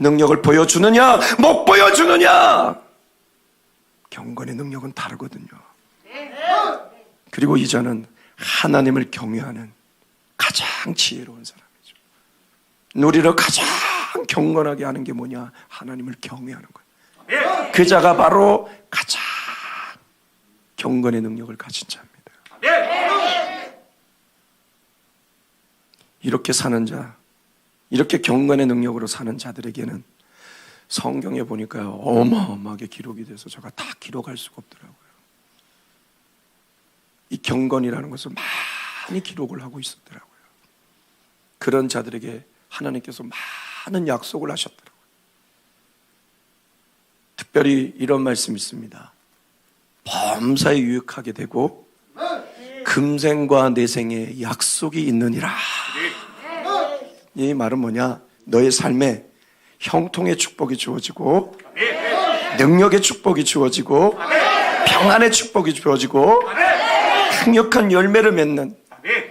A: 능력을 보여주느냐 못 보여주느냐, 경건의 능력은 다르거든요. 그리고 이자는 하나님을 경외하는 가장 지혜로운 사람이죠. 우리를 가장 경건하게 하는 게 뭐냐? 하나님을 경외하는 거예요. 그 자가 바로 가장 경건의 능력을 가진 자입니다. 이렇게 사는 자, 이렇게 경건의 능력으로 사는 자들에게는 성경에 보니까 어마어마하게 기록이 돼서 제가 다 기록할 수가 없더라고요. 이 경건이라는 것을 많이 기록을 하고 있었더라고요. 그런 자들에게 하나님께서 많은 약속을 하셨더라고요. 특별히 이런 말씀이 있습니다. 범사에 유익하게 되고 금생과 내생에 약속이 있느니라. 이 말은 뭐냐? 너의 삶에 형통의 축복이 주어지고 능력의 축복이 주어지고 평안의 축복이 주어지고 강력한 열매를 맺는,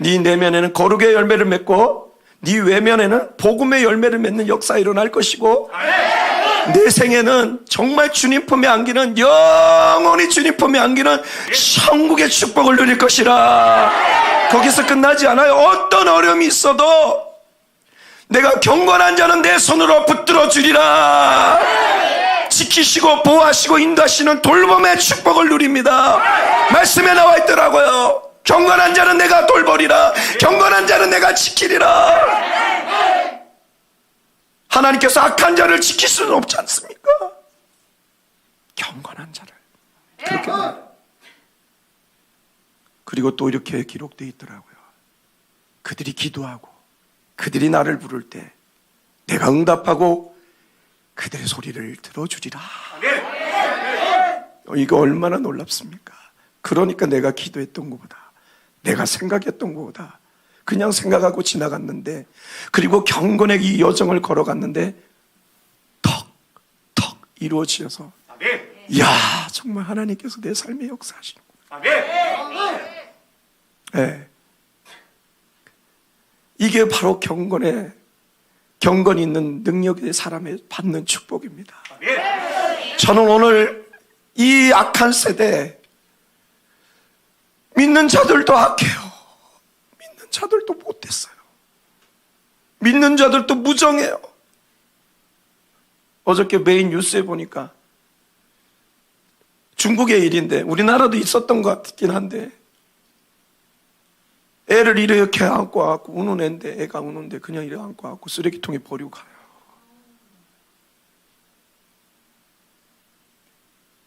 A: 네 내면에는 거룩의 열매를 맺고 네 외면에는 복음의 열매를 맺는 역사가 일어날 것이고 내 생에는 정말 주님 품에 안기는, 영원히 주님 품에 안기는 천국의 축복을 누릴 것이라. 거기서 끝나지 않아요. 어떤 어려움이 있어도 내가 경건한 자는 내 손으로 붙들어 주리라. 지키시고 보호하시고 인도하시는 돌봄의 축복을 누립니다. 말씀에 나와 있더라고요. 경건한 자는 내가 돌보리라. 경건한 자는 내가 지키리라. 하나님께서 악한 자를 지킬 수는 없지 않습니까? 경건한 자를 그렇게 말해요. 그리고 또 이렇게 기록되어 있더라고요. 그들이 기도하고 그들이 나를 부를 때 내가 응답하고 그들의 소리를 들어주리라. 이거 얼마나 놀랍습니까? 그러니까 내가 기도했던 것보다, 내가 생각했던 것보다 그냥 생각하고 지나갔는데, 그리고 경건의 이 여정을 걸어갔는데 턱 이루어지어서 이야, 정말 하나님께서 내 삶에 역사하시는구나. 네. 이게 바로 경건이 있는 능력의 사람의 받는 축복입니다. 저는 오늘 이 악한 세대, 믿는 자들도 악해요. 믿는 자들도 못됐어요. 믿는 자들도 무정해요. 어저께 메인 뉴스에 보니까 중국의 일인데, 우리나라도 있었던 것 같긴 한데, 애를 이렇게 안고 와갖고 우는 애인데, 애가 우는데 그냥 이렇게 안고 와갖고 쓰레기통에 버리고 가요.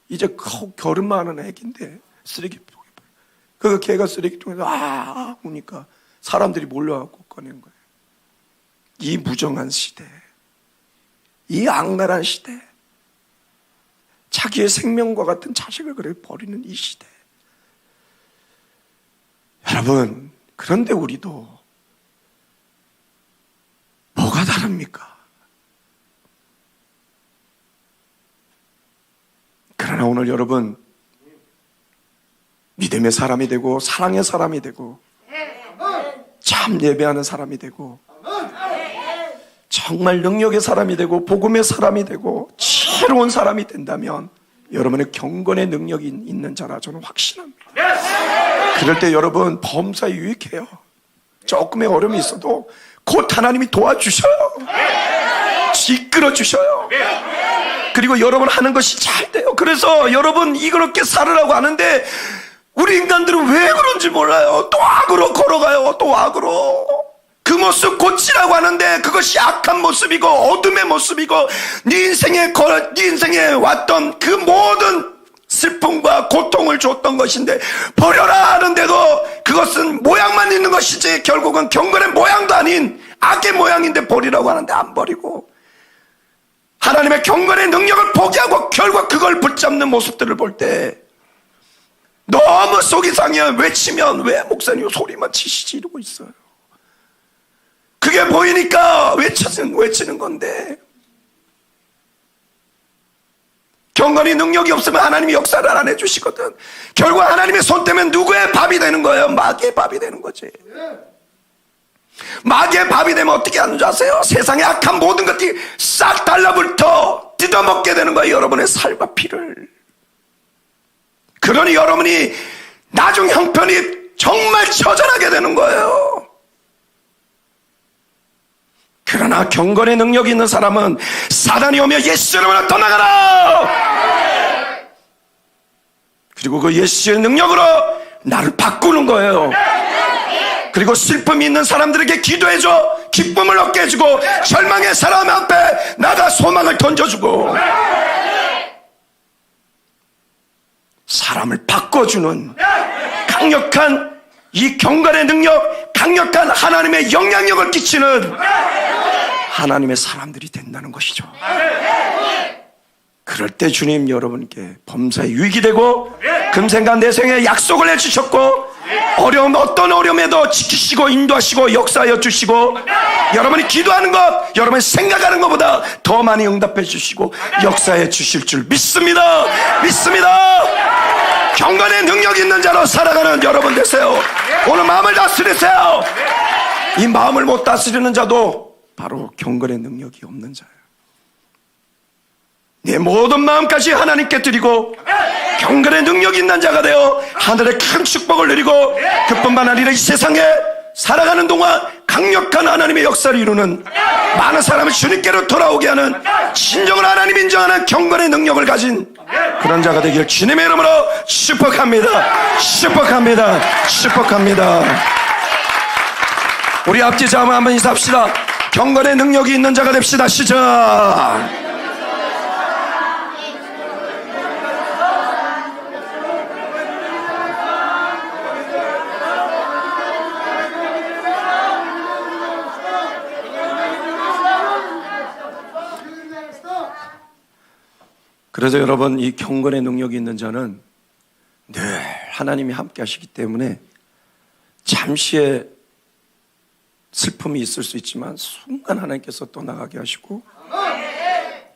A: 이제 겨름만 하는 애인데 쓰레기통에 버리고. 그 걔가 쓰레기통에서 우니까 사람들이 몰려갖고 꺼낸 거예요. 이 무정한 시대, 이 악랄한 시대, 자기의 생명과 같은 자식을 그렇게 버리는 이 시대. 여러분, 그런데 우리도 뭐가 다릅니까? 그러나 오늘 여러분, 믿음의 사람이 되고 사랑의 사람이 되고 참 예배하는 사람이 되고 정말 능력의 사람이 되고 복음의 사람이 되고 지혜로운 사람이 된다면 여러분의 경건의 능력이 있는 자라 저는 확신합니다. 그럴 때 여러분 범사에 유익해요. 조금의 어려움이 있어도 곧 하나님이 도와주셔요. 이끌어 주셔요. 그리고 여러분 하는 것이 잘 돼요. 그래서 여러분 이렇게 살으라고 하는데 우리 인간들은 왜 그런지 몰라요. 또 악으로 걸어가요. 또 악으로. 그 모습 고치라고 하는데 그것이 악한 모습이고 어둠의 모습이고 네 인생에 왔던 그 모든 슬픔과 고통을 줬던 것인데 버려라 하는데도 그것은 모양만 있는 것이지 결국은 경건의 모양도 아닌 악의 모양인데 버리라고 하는데 안 버리고 하나님의 경건의 능력을 포기하고 결국 그걸 붙잡는 모습들을 볼 때 너무 속이 상해. 외치면 왜 목사님 소리만 치시지 이러고 있어요. 그게 보이니까 외치는 건데 경건이 능력이 없으면 하나님이 역사를 안 해주시거든. 결국 하나님의 손 떼면 누구의 밥이 되는 거예요? 마귀의 밥이 되는 거지. 마귀의 밥이 되면 어떻게 하는 줄 아세요? 세상의 악한 모든 것들이 싹 달라붙어 뜯어먹게 되는 거예요. 여러분의 살과 피를. 그러니 여러분이 나중 형편이 정말 처절하게 되는 거예요. 그러나 경건의 능력이 있는 사람은 사단이 오며 예수 이름으로 떠나가라! 그리고 그 예수의 능력으로 나를 바꾸는 거예요. 그리고 슬픔이 있는 사람들에게 기도해줘. 기쁨을 얻게 해주고, 절망의 사람 앞에 나가 소망을 던져주고, 사람을 바꿔주는 강력한 이 경건의 능력, 강력한 하나님의 영향력을 끼치는 하나님의 사람들이 된다는 것이죠. 그럴 때 주님 여러분께 범사에 유익이 되고 금생과 내생에 약속을 해주셨고, 어떤 어려움에도 지키시고 인도하시고 역사하여 주시고, 여러분이 기도하는 것, 여러분이 생각하는 것보다 더 많이 응답해 주시고 역사해 주실 줄 믿습니다. 믿습니다. 경건의 능력 있는 자로 살아가는 여러분 되세요. 오늘 마음을 다스리세요. 이 마음을 못 다스리는 자도 바로 경건의 능력이 없는 자예요. 내 모든 마음까지 하나님께 드리고 경건의 능력 있는 자가 되어 하늘의 큰 축복을 누리고, 그뿐만 아니라 이 세상에 살아가는 동안 강력한 하나님의 역사를 이루는, 많은 사람을 주님께로 돌아오게 하는, 진정한 하나님 인정하는 경건의 능력을 가진 그런 자가 되길 주님의 이름으로 축복합니다. 축복합니다. 축복합니다. 우리 앞뒤 자매 한번 인사합시다. 경건의 능력이 있는 자가 됩시다. 시작. 그래서 여러분, 이 경건의 능력이 있는 자는 늘 하나님이 함께 하시기 때문에 잠시의 슬픔이 있을 수 있지만 순간 하나님께서 떠나가게 하시고,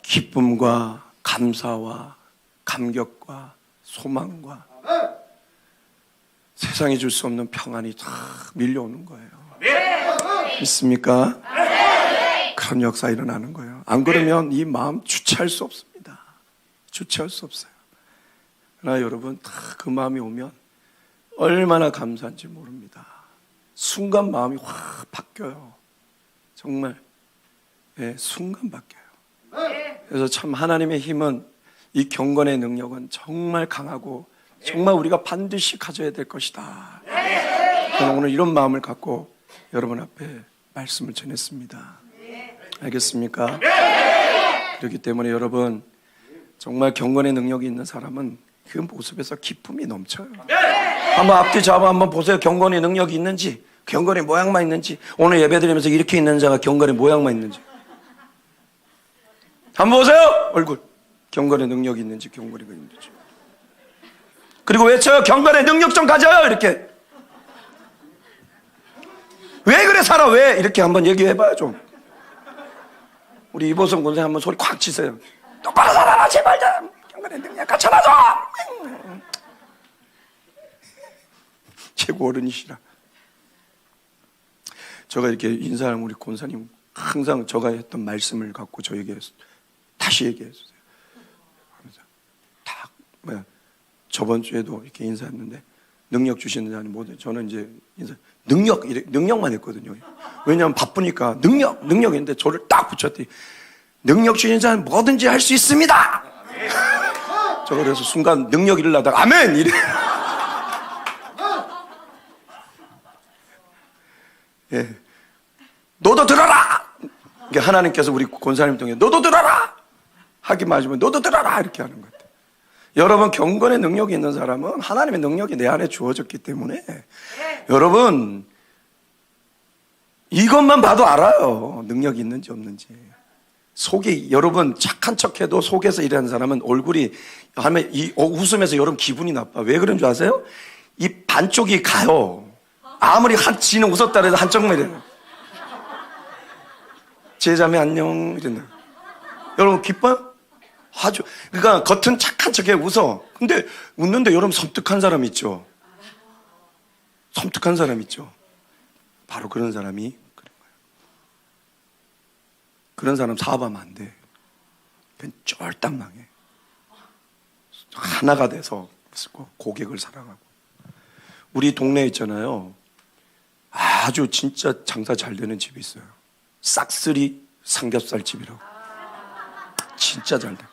A: 기쁨과 감사와 감격과 소망과 세상이 줄 수 없는 평안이 다 밀려오는 거예요. 믿습니까? 그런 역사 일어나는 거예요. 안 그러면 이 마음 주체할 수 없습니다. 주체할 수 없어요. 그러나 여러분, 다 그 마음이 오면 얼마나 감사한지 모릅니다. 순간 마음이 확 바뀌어요. 정말, 순간 바뀌어요. 그래서 참 하나님의 힘은, 이 경건의 능력은 정말 강하고 정말 우리가 반드시 가져야 될 것이다. 저는 오늘 이런 마음을 갖고 여러분 앞에 말씀을 전했습니다. 알겠습니까? 그렇기 때문에 여러분, 정말 경건의 능력이 있는 사람은 그 모습에서 기쁨이 넘쳐요. 한번 앞뒤 잡아 한번 보세요. 경건의 능력이 있는지, 경건의 모양만 있는지. 오늘 예배드리면서 이렇게 있는 자가 경건의 모양만 있는지 한번 보세요. 얼굴. 경건의 능력이 있는지, 경건이 있는지. 그리고 외쳐요. 경건의 능력 좀 가져요. 이렇게. 왜 그래 살아? 왜? 이렇게 한번 얘기해봐요 좀. 우리 이보성 군생 한번 소리 콱 치세요. 똑바로 살아라 제발 좀. 경건의 능력 갖춰놔줘. 최고 어른이시라. 제가 이렇게 인사하는 우리 권사님 항상 제가 했던 말씀을 갖고 저에게 다시 얘기했어요. 딱 저번 주에도 이렇게 인사했는데, 능력 주시는 자는 모두, 저는 이제 인사 능력만 했거든요. 왜냐하면 바쁘니까 능력인데 저를 딱 붙였더니, 능력 주시는 자는 뭐든지 할 수 있습니다. 저 그래서 순간 능력 이르려다가 아멘 이래. 예, 너도 들어라. 하나님께서 우리 권사님 통해 너도 들어라 하기 맞으면 너도 들어라 이렇게 하는 것 같아요. 여러분, 경건의 능력이 있는 사람은 하나님의 능력이 내 안에 주어졌기 때문에 여러분 이것만 봐도 알아요. 능력이 있는지 없는지. 속이, 여러분 착한 척해도 속에서 일하는 사람은 얼굴이 하면 이 웃으면서 여러분 기분이 나빠. 왜 그런 줄 아세요? 이 반쪽이 가요. 아무리 지는 웃었다 해도 한쪽만 이래요. 제자매 안녕 이랬나. 여러분 기뻐요? 아주. 그러니까 겉은 착한 척해 웃어. 근데 웃는데 여러분 섬뜩한 사람 있죠. 섬뜩한 사람 있죠. 바로 그런 사람이 그런 거예요. 그런 사람 사업하면 안 돼. 그냥 쫄딱 망해. 하나가 돼서 고객을 사랑하고. 우리 동네에 있잖아요, 아주 진짜 장사 잘 되는 집이 있어요. 싹쓸이 삼겹살 집이라고. 진짜 잘 돼.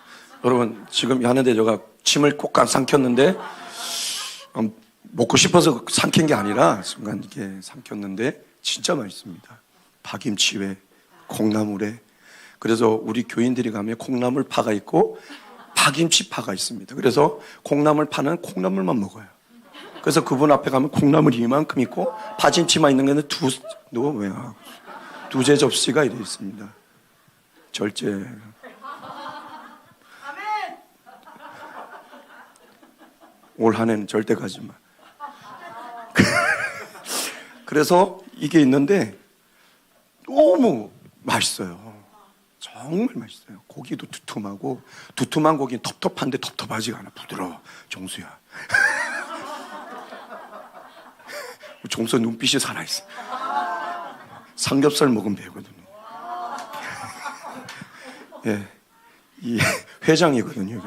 A: 여러분, 지금 하는데 제가 침을 꼭 삼켰는데, 먹고 싶어서 삼킨 게 아니라 순간 이렇게 삼켰는데 진짜 맛있습니다. 파김치회, 콩나물회. 그래서 우리 교인들이 가면 콩나물 파가 있고 파김치 파가 있습니다. 그래서 콩나물 파는 콩나물만 먹어요. 그래서 그분 앞에 가면 콩나물이 이만큼 있고 파김치만 있는 게 두제 접시가 이래 있습니다. 절제. 올 한 해는 절대 가지 마. 그래서 이게 있는데 너무 맛있어요. 정말 맛있어요. 고기도 두툼하고, 두툼한 고기는 텁텁한데 텁텁하지가 않아. 부드러워. 종수야. 종수 눈빛이 살아있어. 삼겹살 먹으면 배거든요. 예, 이 회장이거든요.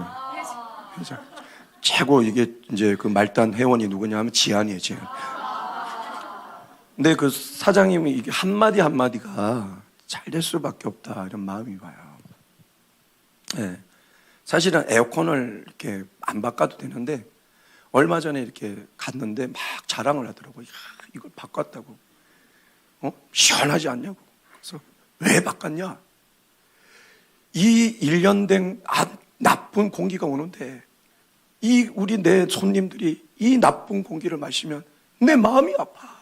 A: 회장. 최고 이게 이제 그 말단 회원이 누구냐 하면 지한이에요, 지한. 근데 그 사장님이 이게 한마디 한마디가 잘 될 수밖에 없다, 이런 마음이 와요. 예. 사실은 에어컨을 이렇게 안 바꿔도 되는데, 얼마 전에 이렇게 갔는데 막 자랑을 하더라고요. 야, 이걸 바꿨다고. 시원하지 않냐고. 그래서 왜 바꿨냐? 이 1년 된 나쁜 공기가 오는데, 내 손님들이 이 나쁜 공기를 마시면 내 마음이 아파.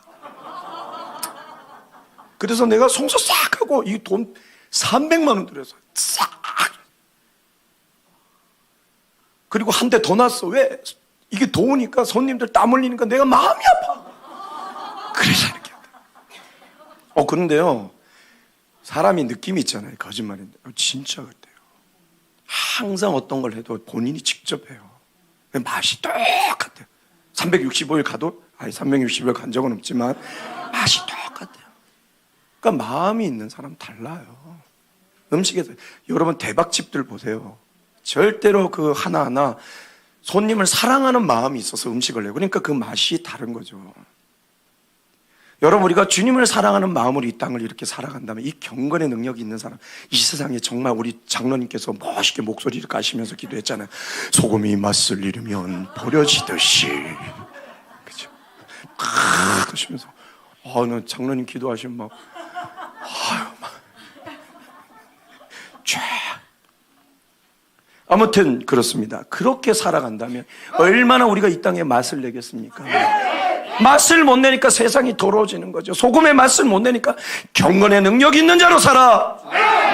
A: 그래서 내가 송수 싹 하고 이 돈 300만 원 들여서 싹. 그리고 한 대 더 놨어. 왜? 이게 더우니까 손님들 땀 흘리니까 내가 마음이 아파. 그래서 이렇게. 그런데요, 사람이 느낌이 있잖아요. 거짓말인데. 진짜 그래요. 항상 어떤 걸 해도 본인이 직접 해요. 맛이 똑같아요. 365일 가도, 360일 간 적은 없지만 맛이 똑같아요. 그러니까 마음이 있는 사람 달라요. 음식에서. 여러분 대박집들 보세요. 절대로 그 하나하나 손님을 사랑하는 마음이 있어서 음식을 내고, 그러니까 그 맛이 다른 거죠. 여러분, 우리가 주님을 사랑하는 마음으로 이 땅을 이렇게 살아간다면 이 경건의 능력이 있는 사람, 이 세상에 정말 우리 장로님께서 멋있게 목소리를 까시면서 기도했잖아요. 소금이 맛을 잃으면 버려지듯이. 그죠? 하시면서, 장로님 기도하시면 막, 아무튼 그렇습니다. 그렇게 살아간다면 얼마나 우리가 이 땅에 맛을 내겠습니까? 맛을 못 내니까 세상이 더러워지는 거죠. 소금의 맛을 못 내니까 경건의 능력이 있는 자로 살아.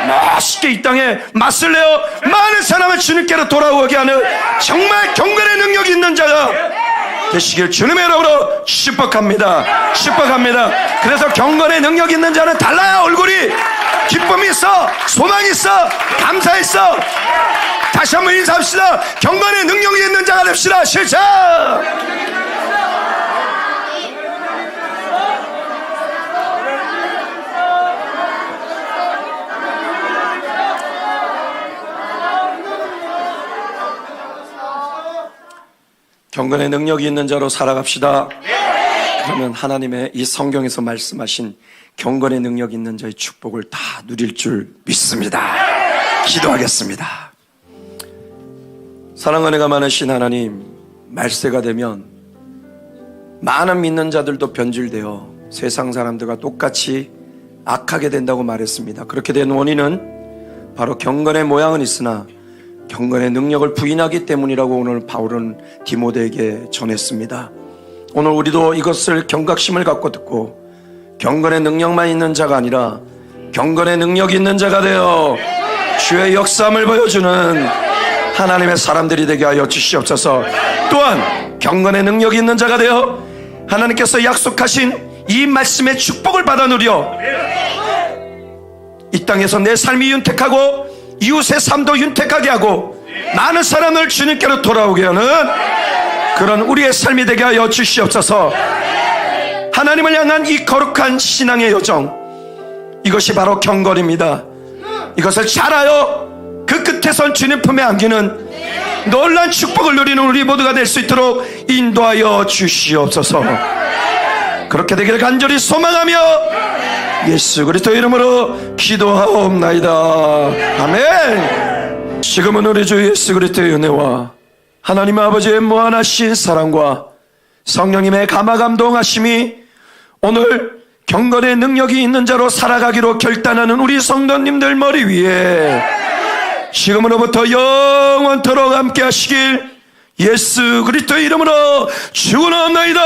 A: 맛있게 이 땅에 맛을 내어 많은 사람을 주님께로 돌아오게 하는 정말 경건의 능력이 있는 자가 되시길 주님의 이름으로 축복합니다. 축복합니다. 그래서 경건의 능력이 있는 자는 달라요. 얼굴이 기쁨이 있어, 소망이 있어, 감사 있어. 다시 한번 인사합시다. 경건의 능력이 있는 자가 됩시다. 실천. 경건의 능력이 있는 자로 살아갑시다. 그러면 하나님의 이 성경에서 말씀하신 경건의 능력이 있는 자의 축복을 다 누릴 줄 믿습니다. 기도하겠습니다. 사랑 은혜가 많으신 하나님, 말세가 되면 많은 믿는 자들도 변질되어 세상 사람들과 똑같이 악하게 된다고 말했습니다. 그렇게 된 원인은 바로 경건의 모양은 있으나 경건의 능력을 부인하기 때문이라고 오늘 바울은 디모데에게 전했습니다. 오늘 우리도 이것을 경각심을 갖고 듣고 경건의 능력만 있는 자가 아니라 경건의 능력이 있는 자가 되어 주의 역사함을 보여주는 하나님의 사람들이 되게 하여 주시옵소서. 또한 경건의 능력이 있는 자가 되어 하나님께서 약속하신 이 말씀의 축복을 받아 누려 이 땅에서 내 삶이 윤택하고 이웃의 삶도 윤택하게 하고 많은 사람을 주님께로 돌아오게 하는 그런 우리의 삶이 되게 하여 주시옵소서. 하나님을 향한 이 거룩한 신앙의 여정, 이것이 바로 경건입니다. 이것을 잘하여 그 끝에선 주님 품에 안기는 놀란 축복을 누리는 우리 모두가 될 수 있도록 인도하여 주시옵소서. 그렇게 되기를 간절히 소망하며 예수 그리스도 이름으로 기도하옵나이다. 아멘. 지금은 우리 주 예수 그리스도의 은혜와 하나님 아버지의 무한하신 사랑과 성령님의 감화감동하심이 오늘 경건의 능력이 있는 자로 살아가기로 결단하는 우리 성도님들 머리 위에 지금으로부터 영원토록 함께 하시길 예수 그리스도의 이름으로 축원합니다.